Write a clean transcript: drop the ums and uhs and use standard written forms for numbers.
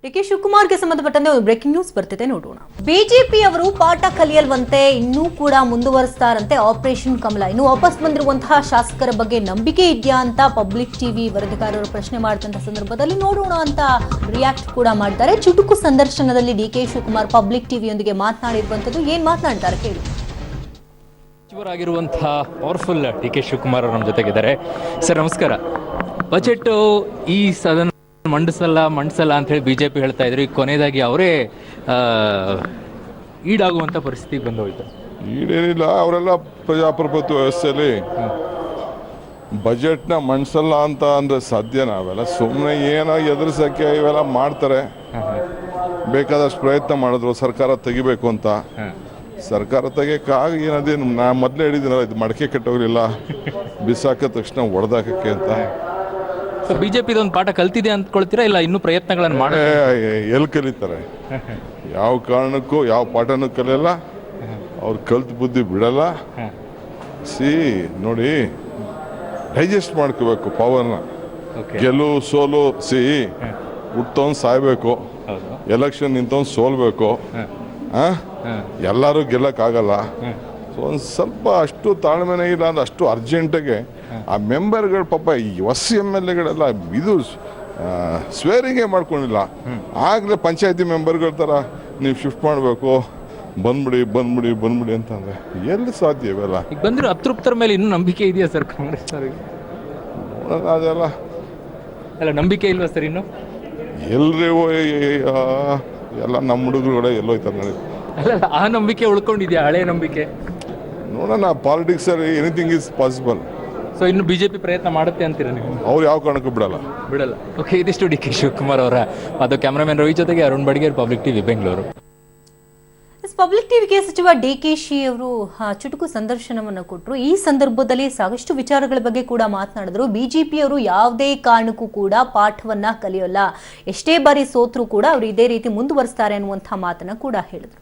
DK ಶಿವಕುಮಾರ್ಗೆ ಸಂಬಂಧಪಟ್ಟಂತೆ ಒಂದು breaking news ಬರ್ತಿದೆ, ನೋಡೋಣ. ಬಿಜೆಪಿ ಅವರು ಪಾಠ ಕಲಿಯಲ್ವಂತೆ ಇನ್ನೂ ಕೂಡ ಮುಂದುವರಿಸ್ತಾರಂತೆ ಆಪರೇಷನ್ ಕಮಲ. ಇನ್ನು ವಾಪಸ್ ಬಂದಿರುವಂತಹ ಶಾಸಕರ ಬಗ್ಗೆ ನಂಬಿಕೆ ಇದೆಯಾ ಅಂತ ಪಬ್ಲಿಕ್ ಟಿವಿ ವರದಿಗಾರರು ಪ್ರಶ್ನೆ ಮಾಡಿದಂತ ಸಂದರ್ಭದಲ್ಲಿ ನೋಡೋಣ ಅಂತ ರಿಯಾಕ್ಟ್ ಕೂಡ ಮಾಡ್ತಾರೆ. ಚುಟುಕು ಸಂದರ್ಶನದಲ್ಲಿ ಡಿಕೆ ಶಿವಕುಮಾರ್ ಪಬ್ಲಿಕ್ ಟಿವಿಯೊಂದಿಗೆ ಮಾತನಾಡಿರುವಂತದ್ದು, ಏನ್ ಮಾತನಾಡ್ತಾರೆ ಕೇಳಿ. ಸಚಿವರಾಗಿರುವಂತಹ ಪವರ್ಫುಲ್ ಡಿಕೆ ಶಿವಕುಮಾರ್ ನಮ್ಮ ಜೊತೆಗಿದ್ದಾರೆ. ಸರ್ ನಮಸ್ಕಾರ. ಬಜೆಟ್ ಈ ಸದನ ಮಂಡಿಸಲ್ಲ ಅಂತ ಹೇಳಿ ಬಿಜೆಪಿ ಹೇಳ್ತಾ ಇದ್ರು. ಈಗ ಕೊನೆಯದಾಗಿ ಅವರೇ ಈಡಾಗುವಂತ ಪರಿಸ್ಥಿತಿ ಬಂದೋಯ್ತು. ಈಡೇನಿಲ್ಲ, ಅವರೆಲ್ಲ ಪ್ರಜಾಪ್ರಭುತ್ವ ವ್ಯವಸ್ಥೆಯಲ್ಲಿ ಬಜೆಟ್ನ ಮಂಡಿಸಲ್ಲ ಅಂತ ಅಂದ್ರೆ ಸಾಧ್ಯನಾ? ಅವೆಲ್ಲ ಸುಮ್ಮನೆ ಏನೋ ಎದುರಿಸೋಕ್ಕೆ ಇವೆಲ್ಲ ಮಾಡ್ತಾರೆ. ಬೇಕಾದಷ್ಟು ಪ್ರಯತ್ನ ಮಾಡಿದ್ರು ಸರ್ಕಾರ ತೆಗಿಬೇಕು ಅಂತ. ಸರ್ಕಾರ ತೆಗಿಯೋಕ್ಕಾಗ ಏನದೇನು, ನಾ ಮೊದಲೇ ಹೇಳಿದ್ದೀನಲ್ಲ, ಇದು ಮಡಕೆ ಕೆಟ್ಟೋಗ್ಲಿಲ್ಲ, ಬಿಸಾಕಿದ ತಕ್ಷಣ ಹೊಡೆದಾಕಕ್ಕೆ ಅಂತ. ಬಿಜೆಪಿದೊಂದು ಪಾಠ ಕಲ್ತಿದೆ ಅಂದ್ಕೊಳ್ತೀರಾ, ಇಲ್ಲ ಇನ್ನೂ ಪ್ರಯತ್ನಗಳನ್ನು ಮಾಡಿ ಎಲ್ಲಿ ಕಲಿತಾರೆ? ಯಾವ ಕಾರಣಕ್ಕೂ ಯಾವ ಪಾಠನೂ ಕಲಿಯಲ್ಲ, ಅವ್ರು ಕಲ್ತು ಬುದ್ಧಿ ಬಿಡಲ್ಲ. ನೋಡಿ, ಡೈಜೆಸ್ಟ್ ಮಾಡ್ಕೋಬೇಕು ಪವರ್ನ. ಗೆಲುವು ಸೋಲು ಹುಟ್ಟೋನ್ ಸಾಯ್ಬೇಕು, ಎಲೆಕ್ಷನ್ ನಿಂತವ್ನು ಸೋಲ್ಬೇಕು. ಎಲ್ಲರೂ ಗೆಲ್ಲಕ್ಕಾಗಲ್ಲ. ಒಂದು ಸ್ವಲ್ಪ ಅಷ್ಟು ತಾಳ್ಮೆನೇ ಇಲ್ಲ ಅಂದ್ರೆ ಅಷ್ಟು ಅರ್ಜೆಂಟಾಗೆ ಆ ಮೆಂಬರ್ಗಳು ಪಾಪ ಈ ಹೊಸ ಎಮ್.ಎಲ್.ಎಗಳೆಲ್ಲ ಇದು ಸ್ವೇರಿಂಗೇ ಮಾಡ್ಕೊಂಡಿಲ್ಲ. ಆಗಲೇ ಪಂಚಾಯತಿ ಮೆಂಬರ್ಗಳ ಥರ ನೀವು ಶಿಫ್ಟ್ ಮಾಡಬೇಕು, ಬಂದ್ಬಿಡಿ ಅಂತಂದರೆ ಎಲ್ಲಿ ಸಾಧ್ಯ ಇವೆಲ್ಲ? ಈಗ ಬಂದಿರೋ ಅತೃಪ್ತರ ಮೇಲೆ ಇನ್ನೂ ನಂಬಿಕೆ ಇದೆಯಾ ಸರ್ ಕಾಂಗ್ರೆಸ್ ಅವರಿಗೆ? ಅದೆಲ್ಲ ಅಲ್ಲ, ನಂಬಿಕೆ ಇಲ್ವಾ ಸರ್ ಇನ್ನು? ಎಲ್ರಿ ಎಲ್ಲ ನಮ್ಮ ಹುಡುಗರುಗಳೇ ಎಲ್ಲೋಯ್ತಾರೆ ನೋಡಿ. ಅಲ್ಲ, ಆ ನಂಬಿಕೆ ಉಳ್ಕೊಂಡಿದ್ಯಾ, ಹಳೆ ನಂಬಿಕೆ? ನೋಡೋಣ, ಪಾಲಿಟಿಕ್ಸಲ್ಲಿ ಎನಿಥಿಂಗ್ ಈಸ್ ಪಾಸಿಬಲ್. ಸೊ ಇನ್ನು ಬಿಜೆಪಿ ಪ್ರಯತ್ನ ಮಾಡುತ್ತೆ ಅಂತೀರಾ ನೀವು? ಅವ್ರು ಯಾವ ಕಾರಣಕ್ಕೂ ಬಿಡಲ್ಲ. ಓಕೆ, ಇದಿಷ್ಟು ಡಿ ಕೆ ಶಿವಕುಮಾರ್ ಅವರ ಅದು ಕ್ಯಾಮ್ರಾಮನ್ ರವಿ ಜೊತೆಗೆ Arun Badiger, public TV Bengaluru. Public ಟಿವಿಗೆ ಸಚಿವ ಡಿಕೆಶಿ ಅವರು ಚುಟುಕು ಸಂದರ್ಶನವನ್ನು ಕೊಟ್ಟರು. ಈ ಸಂದರ್ಭದಲ್ಲಿ ಸಾಕಷ್ಟು ವಿಚಾರಗಳ ಬಗ್ಗೆ ಕೂಡ ಮಾತನಾಡಿದ್ರು. ಬಿಜೆಪಿಯವರು ಯಾವುದೇ ಕಾರಣಕ್ಕೂ ಕೂಡ ಪಾಠವನ್ನ ಕಲಿಯೋಲ್ಲ, ಎಷ್ಟೇ ಬಾರಿ ಸೋತ್ರೂ ಕೂಡ ಅವರು ಇದೇ ರೀತಿ ಮುಂದುವರಿಸ್ತಾರೆ ಅನ್ನುವಂಥ ಮಾತನ್ನ ಕೂಡ ಹೇಳಿದ್ರು.